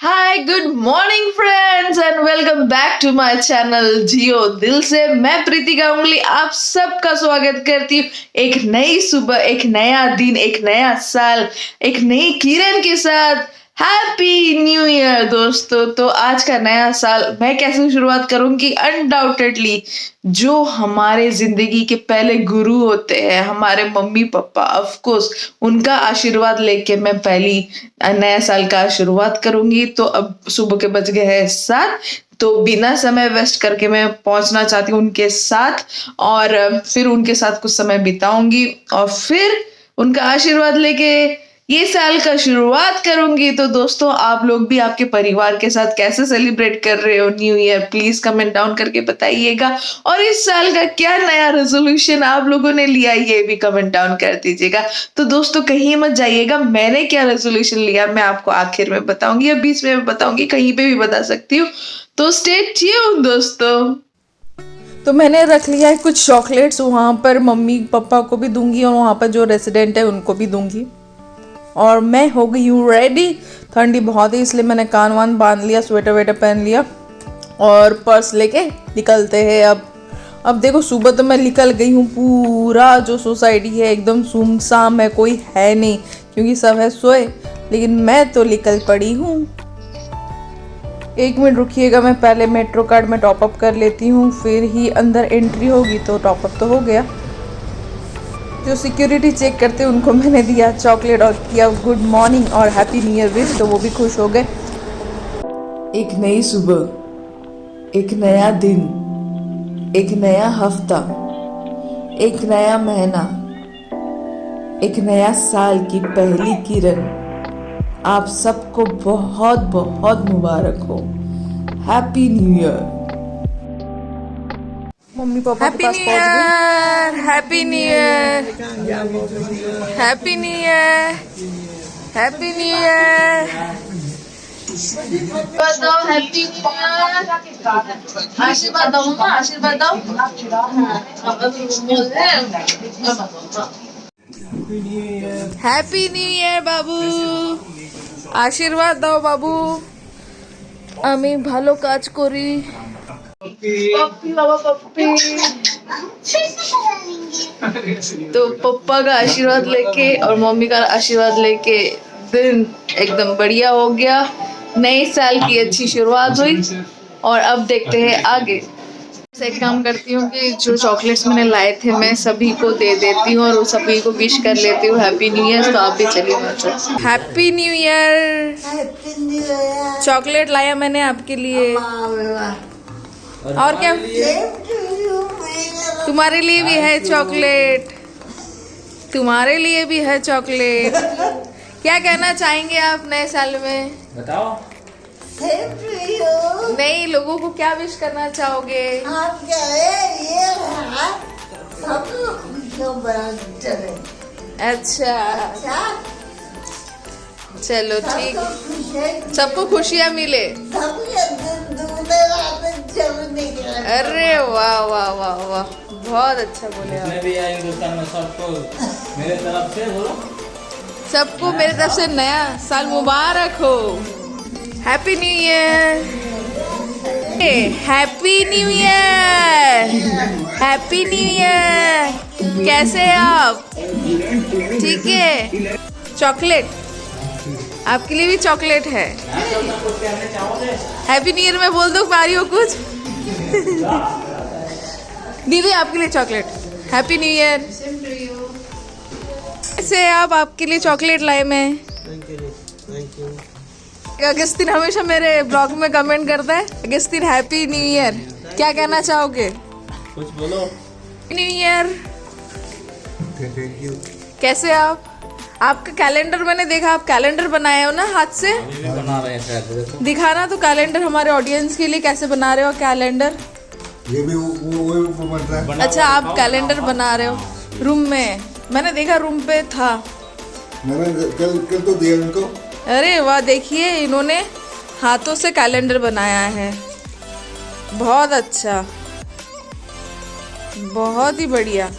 Hi good morning friends and welcome back to my channel Jiyo Dil Se. मैं प्रीति गांगुली आप सबका स्वागत करती हूँ एक नई सुबह, एक नया दिन, एक नया साल, एक नई किरण के साथ। हैप्पी न्यू ईयर दोस्तों। तो आज का नया साल मैं कैसे शुरुआत करूंगी? अनडाउटेडली जो हमारे जिंदगी के पहले गुरु होते हैं, हमारे मम्मी पापा, ऑफ कोर्स उनका आशीर्वाद लेके मैं पहली नया साल का शुरुआत करूंगी। तो अब सुबह के बज गए हैं 7, तो बिना समय वेस्ट करके मैं पहुंचना चाहती हूँ उनके साथ और फिर उनके साथ कुछ समय बिताऊंगी और फिर उनका आशीर्वाद लेके ये साल का शुरुआत करूंगी। तो दोस्तों आप लोग भी आपके परिवार के साथ कैसे सेलिब्रेट कर रहे हो new year, please comment down करके बताइएगा। और इस साल का क्या नया रेजोल्यूशन आप लोगों ने लिया ये भी कमेंट डाउन कर दीजिएगा। तो दोस्तों कहीं मत जाइएगा, मैंने क्या रेजोल्यूशन लिया मैं आपको आखिर में बताऊंगी या बीच में बताऊंगी, कहीं पे भी बता सकती हूँ। तो स्टे ट्यून्ड दोस्तों। तो मैंने रख लिया है कुछ चॉकलेट्स, वहाँ पर मम्मी पापा को भी दूंगी और वहाँ पर जो रेसिडेंट है उनको भी दूंगी। और मैं हो गई हूँ रेडी। ठंडी बहुत है इसलिए मैंने कान वान बांध लिया, स्वेटर वेटर पहन लिया और पर्स लेके निकलते हैं। अब देखो सुबह तो मैं निकल गई हूँ, पूरा जो सोसाइटी है एकदम सुमसाम है, कोई है नहीं क्योंकि सब है सोए, लेकिन मैं तो निकल पड़ी हूँ। 1 मिनट रुकिएगा, मैं पहले मेट्रो कार्ड में टॉपअप कर लेती हूँ, फिर ही अंदर एंट्री होगी। तो टॉपअप तो हो गया। जो सिक्योरिटी चेक करते उनको मैंने दिया चॉकलेट और किया गुड मॉर्निंग और हैप्पी न्यू ईयर विश, तो वो भी खुश हो गए। एक नई सुबह, एक नया दिन, एक नया हफ्ता, एक नया महीना, एक नया साल की पहली किरण आप सबको बहुत बहुत मुबारक हो। Happy new year. Mummy papa happy new year, happy new year, happy new year, happy new year. बताओ हैप्पी न्यू ईयर। आशीर्वाद दो मम्मा, आशीर्वाद दो। हैप्पी न्यू ईयर बाबू, आशीर्वाद दो बाबू। আমি ভালো কাজ করি। पप्पी बाबा पप्पी। तो पप्पा का आशीर्वाद लेके और मम्मी का आशीर्वाद लेके दिन एकदम बढ़िया हो गया। नए साल की अच्छी शुरुआत हुई और अब देखते हैं आगे। एक काम करती हूँ कि जो चॉकलेट्स मैंने लाए थे मैं सभी को दे देती हूँ और सभी को विश कर लेती हूँ हैप्पी न्यू ईयर। तो आप भी चलिए मेरे साथ। Happy new year. चॉकलेट लाया मैंने आपके लिए। और क्या तुम्हारे लिए भी है चॉकलेट, तुम्हारे लिए भी है चॉकलेट। क्या कहना चाहेंगे आप नए साल में? बताओ। नहीं, लोगों को क्या विश करना चाहोगे? अच्छा चलो ठीक, सबको खुशियाँ मिले। अरे वाह वाह वाह वाह, बहुत अच्छा बोले आप। भी आए हिंदुस्तान में सबको मेरे तरफ से बोलो, सबको मेरे तरफ से नया साल मुबारक हो। Happy new year, happy new year, happy new year. कैसे हैं आप? ठीक है। चॉकलेट आपके लिए भी चॉकलेट है। हैप्पी न्यू ईयर में बोल दो मारियो कुछ। दीदी आपके लिए चॉकलेट, हैप्पी न्यू ईयर। कैसे आप? आपके लिए चॉकलेट लाए मैं। अगस्तिन हमेशा मेरे ब्लॉग में कमेंट करता है, अगस्तिन हैप्पी न्यू ईयर। क्या कहना चाहोगे? कुछ बोलो। New year. कैसे आप? आपका कैलेंडर मैंने देखा, आप कैलेंडर बनाए हो ना हाथ से? अभी भी बना रहे हैं। दिखाना तो कैलेंडर हमारे ऑडियंस के लिए, कैसे बना रहे हो कैलेंडर? ये भी वो बन रहा है। अच्छा आप कैलेंडर बना रहे हो रूम में? मैंने देखा रूम पे था। मैंने कल तो दिया उनको। अरे वाह, देखिए इन्होंने हाथों से कैलेंडर बनाया है। बहुत अच्छा, बहुत ही बढ़िया,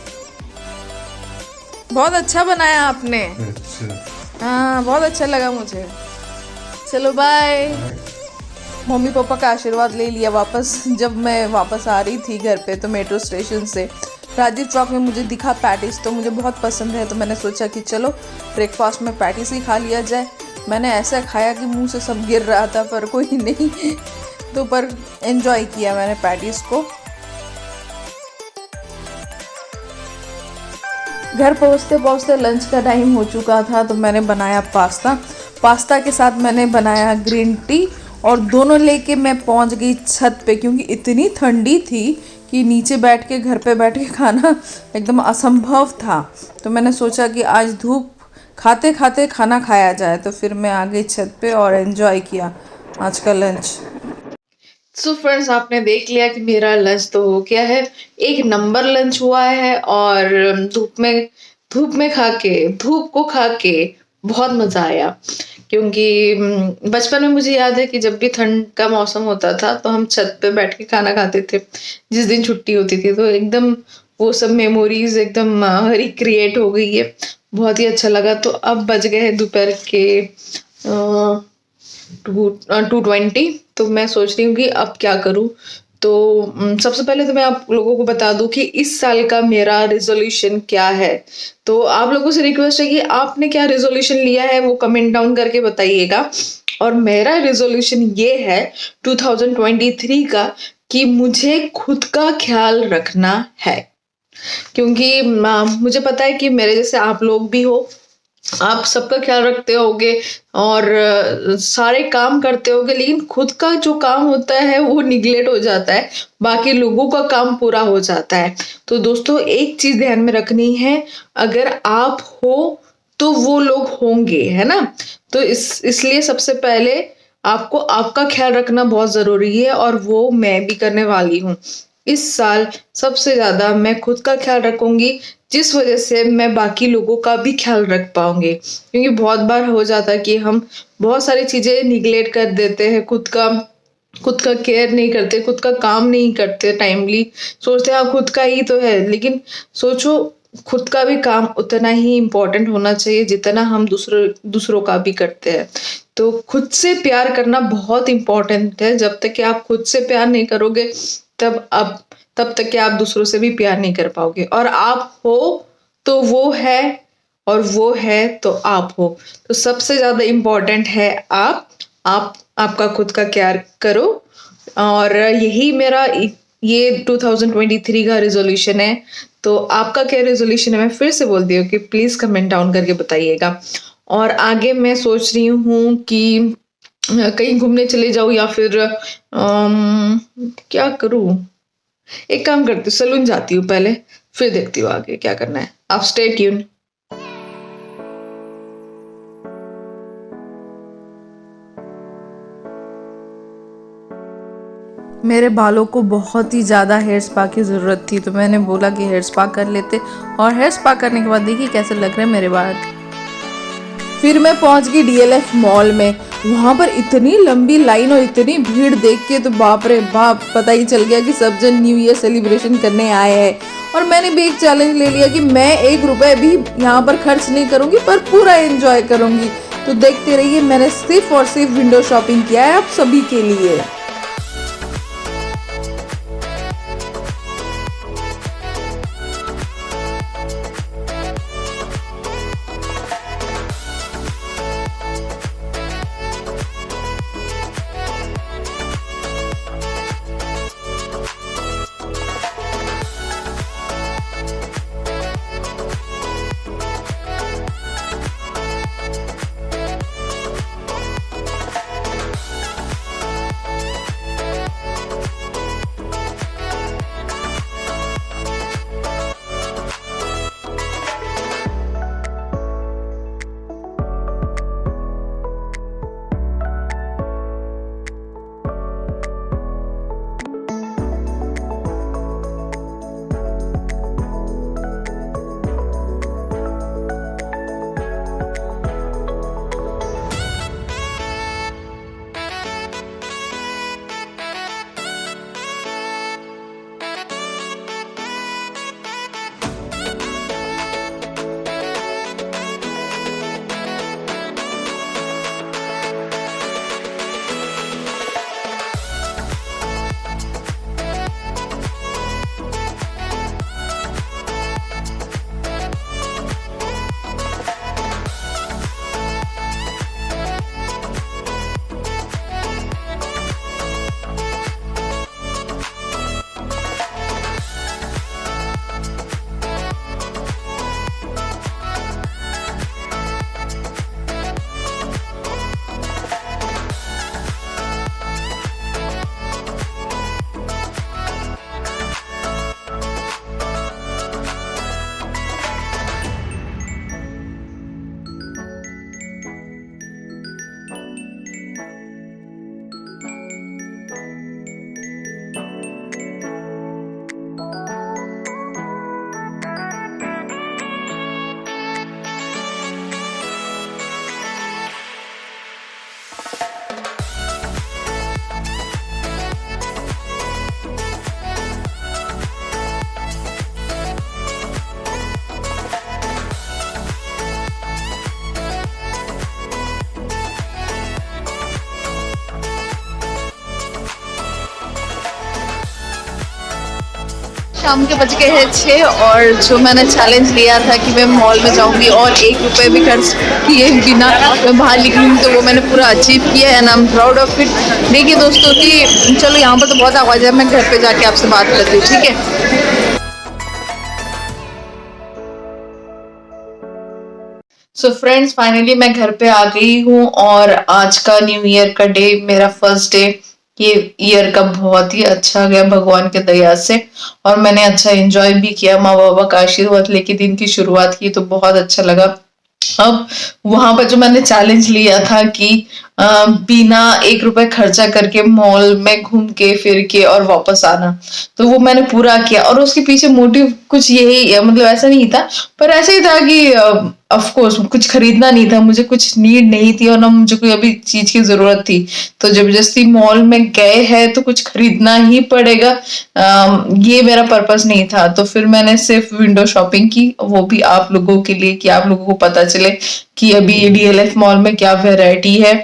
बहुत अच्छा बनाया आपने। अच्छा। हाँ बहुत अच्छा लगा मुझे। चलो बाय। मम्मी पापा का आशीर्वाद ले लिया वापस। जब मैं वापस आ रही थी घर पे तो मेट्रो स्टेशन से राजीव चौक में मुझे दिखा पैटिस, तो मुझे बहुत पसंद है, तो मैंने सोचा कि चलो ब्रेकफास्ट में पैटिस ही खा लिया जाए। मैंने ऐसा खाया कि मुंह से सब गिर रहा था, पर कोई नहीं, तो पर एंजॉय किया मैंने पैटिस को। घर पहुँचते पहुँचते लंच का टाइम हो चुका था, तो मैंने बनाया पास्ता के साथ मैंने बनाया ग्रीन टी, और दोनों लेके मैं पहुँच गई छत पे, क्योंकि इतनी ठंडी थी कि नीचे बैठ के घर पे बैठ के खाना एकदम असंभव था। तो मैंने सोचा कि आज धूप खाते खाते खाना खाया जाए, तो फिर मैं आ गई छत पे और एंजॉय किया आज का लंच। सो फ्रेंड्स, आपने देख लिया कि मेरा लंच तो हो गया है, एक नंबर लंच हुआ है, और धूप को खा के बहुत मज़ा आया। क्योंकि बचपन में मुझे याद है कि जब भी ठंड का मौसम होता था तो हम छत पे बैठ के खाना खाते थे जिस दिन छुट्टी होती थी, तो एकदम वो सब मेमोरीज एकदम रिक्रिएट हो गई है। बहुत ही अच्छा लगा। तो अब बज गए हैं दोपहर के 2:20। तो मैं सोच रही हूँ कि अब क्या करूँ। तो सबसे पहले तो मैं आप लोगों को बता दूं कि इस साल का मेरा रेजोल्यूशन क्या है। तो आप लोगों से रिक्वेस्ट है कि आपने क्या रेजोल्यूशन लिया है वो कमेंट डाउन करके बताइएगा। और मेरा रेजोल्यूशन ये है 2023 का कि मुझे खुद का ख्याल रखना है। क्योंकि मुझे पता है कि मेरे जैसे आप लोग भी हो, आप सबका ख्याल रखते होगे और सारे काम करते होगे, लेकिन खुद का जो काम होता है वो निगलेक्ट हो जाता है, बाकी लोगों का काम पूरा हो जाता है। तो दोस्तों, एक चीज ध्यान में रखनी है, अगर आप हो तो वो लोग होंगे, है ना। तो इसलिए सबसे पहले आपको आपका ख्याल रखना बहुत जरूरी है, और वो मैं भी करने वाली हूँ। इस साल सबसे ज्यादा मैं खुद का ख्याल रखूंगी, जिस वजह से मैं बाकी लोगों का भी ख्याल रख पाऊंगी। क्योंकि बहुत बार हो जाता है कि हम बहुत सारी चीजें निगलेक्ट कर देते हैं, खुद का केयर नहीं करते, खुद का काम नहीं करते टाइमली, सोचते हैं खुद का ही तो है। लेकिन सोचो, खुद का भी काम उतना ही इम्पोर्टेंट होना चाहिए जितना हम दूसरों का भी करते हैं। तो खुद से प्यार करना बहुत इम्पोर्टेंट है। जब तक कि आप खुद से प्यार नहीं करोगे तब तक कि आप दूसरों से भी प्यार नहीं कर पाओगे। और आप हो तो वो है, और वो है तो आप हो। तो सबसे ज्यादा इम्पोर्टेंट है आपका खुद का केयर करो। और यही मेरा ये 2023 का रेजोल्यूशन है। तो आपका क्या रेजोल्यूशन है, मैं फिर से बोलती हूँ कि प्लीज कमेंट डाउन करके बताइएगा। और आगे मैं सोच रही हूँ कि कहीं घूमने चले जाऊँ, या फिर क्या करूँ। एक काम करती हूँ, सलून जाती हूँ पहले, फिर देखती हूँ आगे क्या करना है। आप स्टे ट्यून। मेरे बालों को बहुत ही ज़्यादा हेयर स्पा की ज़रूरत थी, तो मैंने बोला कि हेयर स्पा कर लेते, और हेयर स्पा करने के बाद देखिए कैसे लग रहे हैं मेरे बाल। फिर मैं पहुंच गई DLF मॉल में। वहाँ पर इतनी लंबी लाइन और इतनी भीड़ देख के तो बाप रे बाप, पता ही चल गया कि सब जन न्यू ईयर सेलिब्रेशन करने आए हैं। और मैंने भी एक चैलेंज ले लिया कि मैं 1 रुपए भी यहाँ पर खर्च नहीं करूँगी, पर पूरा एंजॉय करूँगी। तो देखते रहिए, मैंने सिर्फ और सिर्फ विंडो शॉपिंग किया है आप सभी के लिए। शाम के बज गए हैं 6 और जो मैंने चैलेंज लिया था कि मैं मॉल में जाऊंगी और 1 रुपए भी खर्च किए बिना मैं बाहर निकलूंगी, तो वो मैंने पूरा अचीव किया है and I am proud of it. देखिए दोस्तों कि चलो यहाँ पर तो बहुत आवाज़ है, मैं घर पे जाके आपसे बात करती हूँ, ठीक है। सो फ्रेंड्स, फाइनली मैं घर पे आ गई हूँ और आज का न्यू ईयर का डे, मेरा फर्स्ट डे ये ईयर का बहुत ही अच्छा गया भगवान के दया से, और मैंने अच्छा एंजॉय भी किया। माँ बाबा का आशीर्वाद लेके दिन की शुरुआत की तो बहुत अच्छा लगा। अब वहां पर जो मैंने चैलेंज लिया था कि बिना 1 रुपए खर्चा करके मॉल में घूम के फिर के और वापस आना, तो वो मैंने पूरा किया। और उसके पीछे मोटिव कुछ यही, मतलब ऐसा नहीं था, पर ऐसे ही था कि ऑफ कोर्स कुछ खरीदना नहीं था, मुझे कुछ नीड नहीं थी और ना मुझे कोई अभी चीज की जरूरत थी, तो जबरदस्ती मॉल में गए हैं तो कुछ खरीदना ही पड़ेगा। ये मेरा पर्पस नहीं था, तो फिर मैंने सिर्फ विंडो शॉपिंग की, वो भी आप लोगों के लिए कि आप लोगों को पता चले कि अभी डीएलएफ मॉल में क्या वैरायटी है।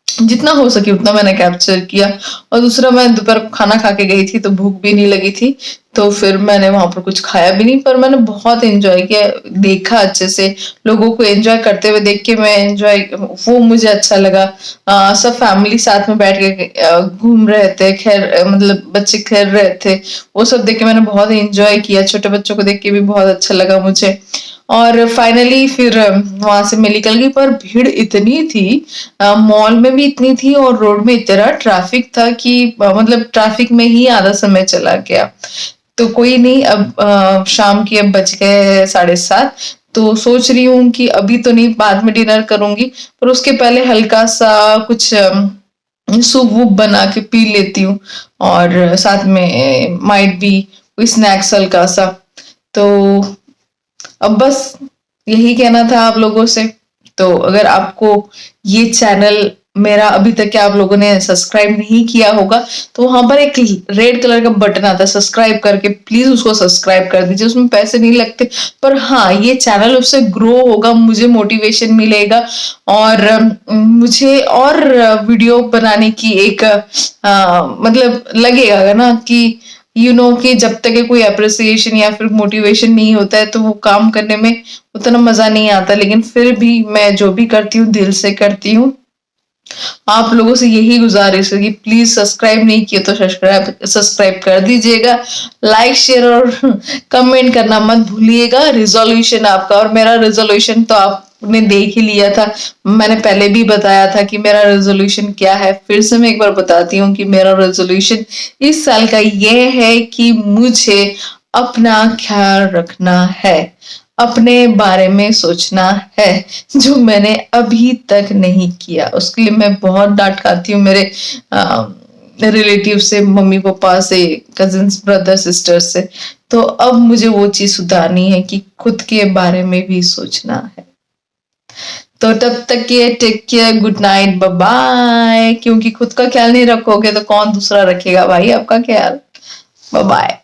जितना हो सके उतना मैंने कैप्चर किया। और दूसरा, मैं दोपहर को खाना खा के गई थी तो भूख भी नहीं लगी थी, तो फिर मैंने वहां पर कुछ खाया भी नहीं, पर मैंने बहुत एंजॉय किया, देखा अच्छे से लोगों को एंजॉय करते हुए देख के मैं एंजॉय, वो मुझे अच्छा लगा। सब फैमिली साथ में बैठ के घूम रहे थे, मतलब बच्चे खेल रहे थे, वो सब देख के मैंने बहुत एंजॉय किया। छोटे बच्चों को देख के भी बहुत अच्छा लगा मुझे। और फाइनली फिर वहां से मैं निकल गई, पर भीड़ इतनी थी, मॉल में भी इतनी थी और रोड में इतना ट्रैफिक था कि मतलब ट्रैफिक में ही आधा समय चला गया। तो कोई नहीं, अब शाम की अब बज गए 7:30, तो सोच रही हूँ कि अभी तो नहीं, बाद में डिनर करूंगी, पर उसके पहले हल्का सा कुछ सूप वूप बना के पी लेती हूँ, और साथ में माइट भी कोई स्नैक्स हल्का सा। तो अब बस यही कहना था आप लोगों से। तो अगर आपको ये चैनल मेरा अभी तक के आप लोगों ने सब्सक्राइब नहीं किया होगा, तो वहां पर एक रेड कलर का बटन आता है सब्सक्राइब करके, प्लीज उसको सब्सक्राइब कर दीजिए। उसमें पैसे नहीं लगते, पर हाँ, ये चैनल उससे ग्रो होगा, मुझे मोटिवेशन मिलेगा और मुझे और वीडियो बनाने की एक मतलब लगेगा ना कि कि जब तक कोई अप्रिसिएशन या फिर मोटिवेशन नहीं होता है तो वो काम करने में उतना मजा नहीं आता। लेकिन फिर भी मैं जो भी करती हूँ दिल से करती हूँ। आप लोगों से यही गुजारिश है कि प्लीज सब्सक्राइब नहीं किए तो सब्सक्राइब कर दीजिएगा, लाइक शेयर और कमेंट करना मत भूलिएगा। रिजोल्यूशन आपका, और मेरा रिजोल्यूशन तो आपने देख ही लिया था, मैंने पहले भी बताया था कि मेरा रेजोल्यूशन क्या है। फिर से मैं एक बार बताती हूँ कि मेरा रेजोल्यूशन इस साल का ये है कि मुझे अपना ख्याल रखना है, अपने बारे में सोचना है, जो मैंने अभी तक नहीं किया। उसके लिए मैं बहुत डांट खाती हूँ मेरे रिलेटिव से, मम्मी पापा से, कजिन्स, ब्रदर सिस्टर से। तो अब मुझे वो चीज सुधारनी है कि खुद के बारे में भी सोचना है। तो तब तक ये take care, good night, bye bye. क्योंकि खुद का ख्याल नहीं रखोगे तो कौन दूसरा रखेगा भाई आपका ख्याल। Bye bye.